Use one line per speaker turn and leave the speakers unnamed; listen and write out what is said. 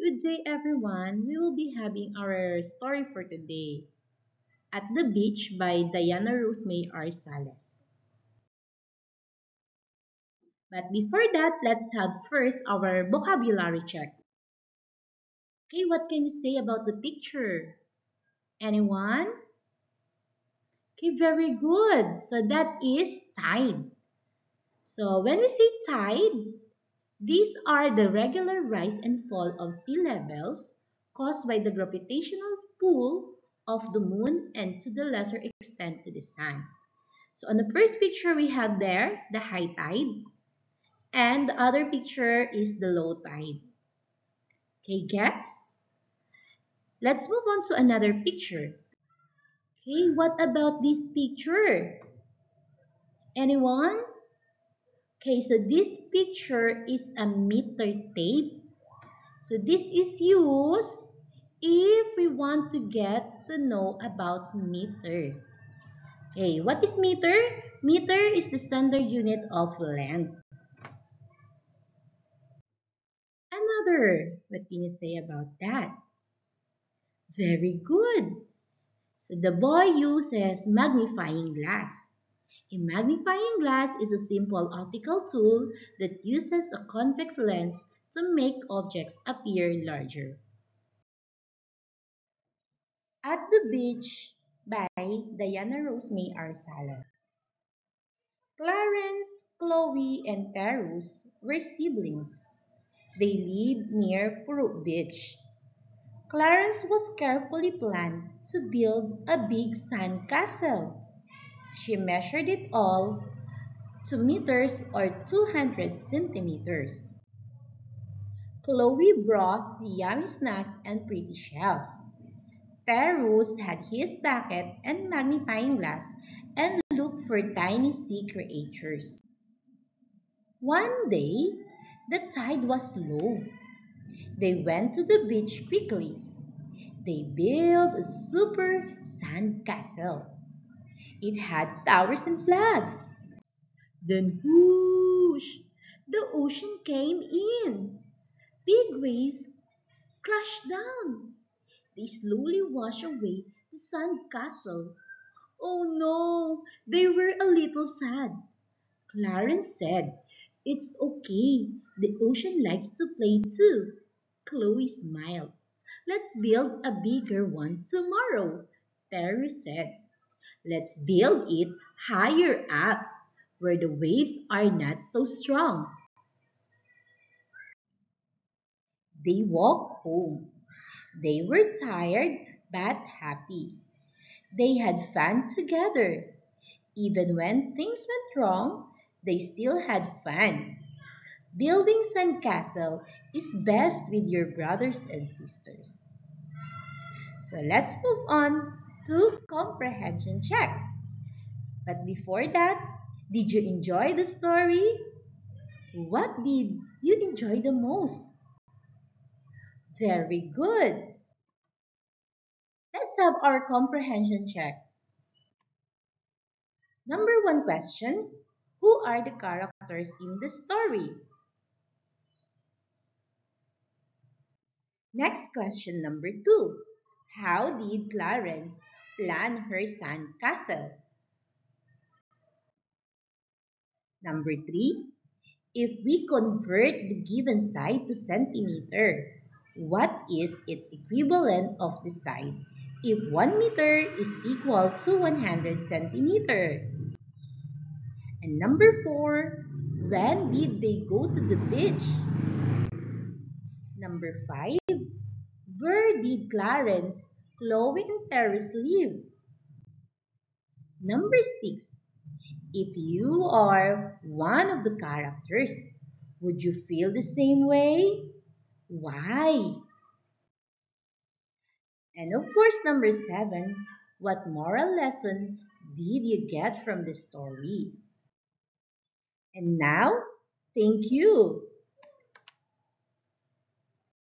good day everyone. We will be having our story for today. At the Beach by Diana Rose May Arsales. But before that, let's have first our vocabulary check. Okay, what can you say about the picture? Anyone? Okay, very good. So that is tide. So when we say tide, these are the regular rise and fall of sea levels caused by the gravitational pull of the moon and to the lesser extent to the sun. So on the first picture we have there the high tide and the other picture is the low tide. Okay, guys? Let's move on to another picture. Okay, what about this picture? Anyone? Okay, so this picture is a meter tape. So this is used if we want to get to know about meter. Okay, what is meter? Meter is the standard unit of length. Another, what can you say about that? Very good. So the boy uses magnifying glass. A magnifying glass is a simple optical tool that uses a convex lens to make objects appear larger. At the Beach by Diana Rose May Arsales. Clarence, Chloe, and Terus were siblings. They lived near Purut Beach. Clarence was carefully planned to build a big sand castle. She measured it all 2 meters or 200 centimeters. Chloe brought the yummy snacks and pretty shells. Terus had his bucket and magnifying glass and looked for tiny sea creatures. One day, the tide was low. They went to the beach quickly. They built a super sand castle. It had towers and flags. Then whoosh! The ocean came in. Big waves crashed down. They slowly washed away the sand castle. Oh no, they were a little sad. Clarence said, "It's okay. The ocean likes to play too." Chloe smiled. "Let's build a bigger one tomorrow." Terry said, "Let's build it higher up, where the waves are not so strong." They walked home. They were tired but happy. They had fun together. Even when things went wrong, they still had fun. Building sandcastle is best with your brothers and sisters. So let's move on to comprehension check. But before that, did you enjoy the story? What did you enjoy the most? Very good. Let's have our comprehension check. Number one question, who are the characters in the story? Next question number two, how did Clarence plan her sand castle? Number three, if we convert the given side to centimeter, what is its equivalent of the side if 1 meter is equal to 100 centimeter? And number four, when did they go to the beach? Number five, where did Clarence, Chloe, and Terrace live? Number six, if you are one of the characters, would you feel the same way? Why? And of course, number seven, what moral lesson did you get from the story? And now, thank you.